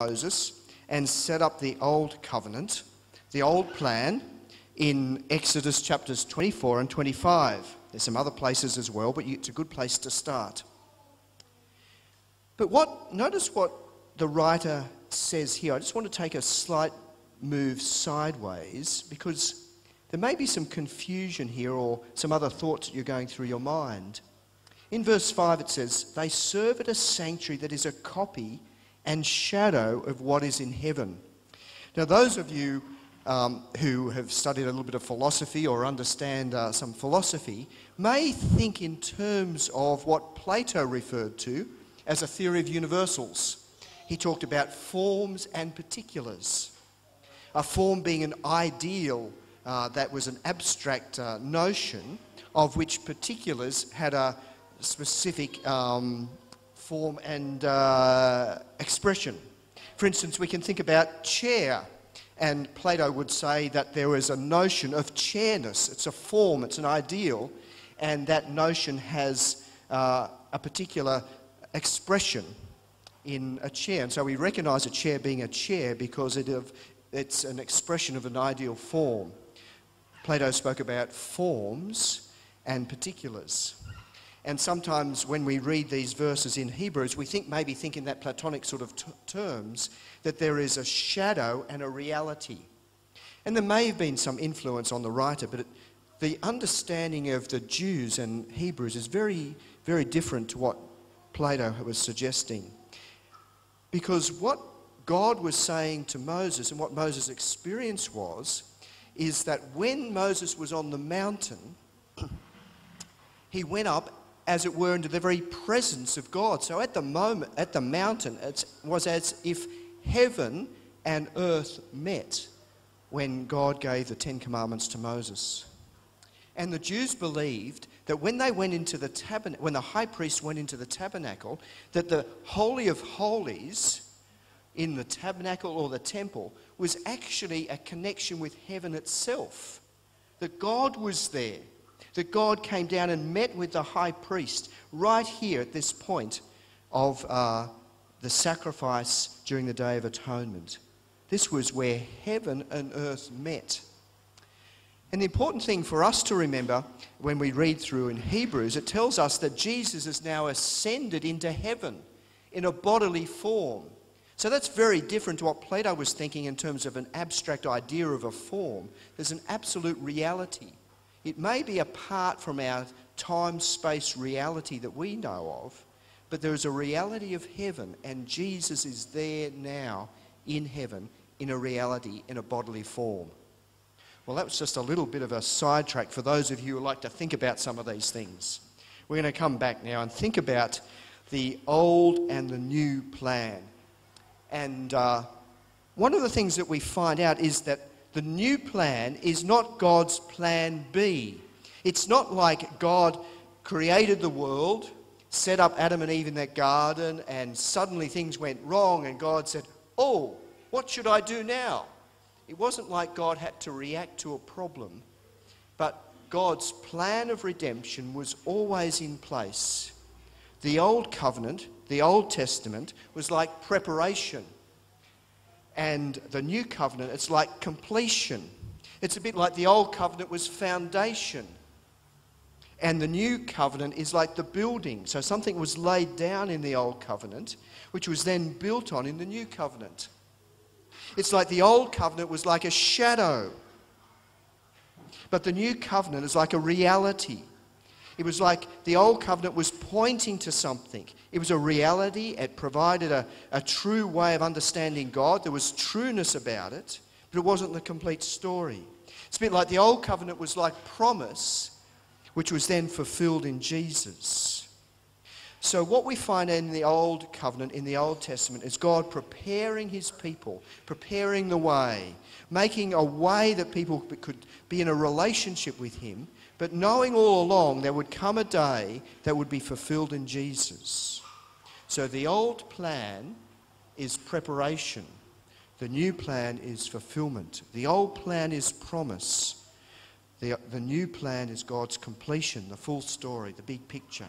Moses and set up the old covenant, the old plan, in Exodus chapters 24 and 25. There's some other places as well, but it's a good place to start. But notice what the writer says here. I just want to take a slight move sideways because there may be some confusion here or some other thoughts that you're going through your mind. In verse 5 it says, "They serve at a sanctuary that is a copy and shadow of what is in heaven." Now those of you who have studied a little bit of philosophy or understand some philosophy may think in terms of what Plato referred to as a theory of universals. He talked about forms and particulars. A form being an ideal that was an abstract notion of which particulars had a specific form and expression. For instance, we can think about chair, and Plato would say that there is a notion of chairness. It's a form, it's an ideal, and that notion has a particular expression in a chair. And so we recognise a chair being a chair because it's an expression of an ideal form. Plato spoke about forms and particulars. And sometimes when we read these verses in Hebrews, we maybe think in that Platonic sort of terms, that there is a shadow and a reality. And there may have been some influence on the writer, but the understanding of the Jews and Hebrews is very, very different to what Plato was suggesting. Because what God was saying to Moses and what Moses' experience is that when Moses was on the mountain, he went up, as it were, into the very presence of God. So at the mountain, it was as if heaven and earth met when God gave the Ten Commandments to Moses. And the Jews believed that when they went into the tabernacle, when the high priest went into the tabernacle, that the Holy of Holies in the tabernacle or the temple was actually a connection with heaven itself. That God was there. That God came down and met with the high priest right here at this point of the sacrifice during the Day of Atonement. This was where heaven and earth met. And the important thing for us to remember when we read through in Hebrews, it tells us that Jesus is now ascended into heaven in a bodily form. So that's very different to what Plato was thinking in terms of an abstract idea of a form. There's an absolute reality. It may be apart from our time-space reality that we know of, but there is a reality of heaven, and Jesus is there now in heaven in a reality, in a bodily form. Well, that was just a little bit of a sidetrack for those of you who like to think about some of these things. We're going to come back now and think about the old and the new plan. And one of the things that we find out is that the new plan is not God's plan B. It's not like God created the world, set up Adam and Eve in that garden, and suddenly things went wrong and God said, "Oh, what should I do now?" It wasn't like God had to react to a problem, but God's plan of redemption was always in place. The Old Covenant, the Old Testament, was like preparation. And the New Covenant, it's like completion. It's a bit like the Old Covenant was foundation. And the New Covenant is like the building. So something was laid down in the Old Covenant, which was then built on in the New Covenant. It's like the Old Covenant was like a shadow. But the New Covenant is like a reality. It was like the Old Covenant was pointing to something. It was a reality. It provided a true way of understanding God. There was trueness about it, but it wasn't the complete story. It's a bit like the Old Covenant was like promise, which was then fulfilled in Jesus. So what we find in the Old Covenant, in the Old Testament, is God preparing his people, preparing the way, making a way that people could be in a relationship with him, but knowing all along there would come a day that would be fulfilled in Jesus. So the old plan is preparation. The new plan is fulfillment. The old plan is promise. The new plan is God's completion, the full story, the big picture.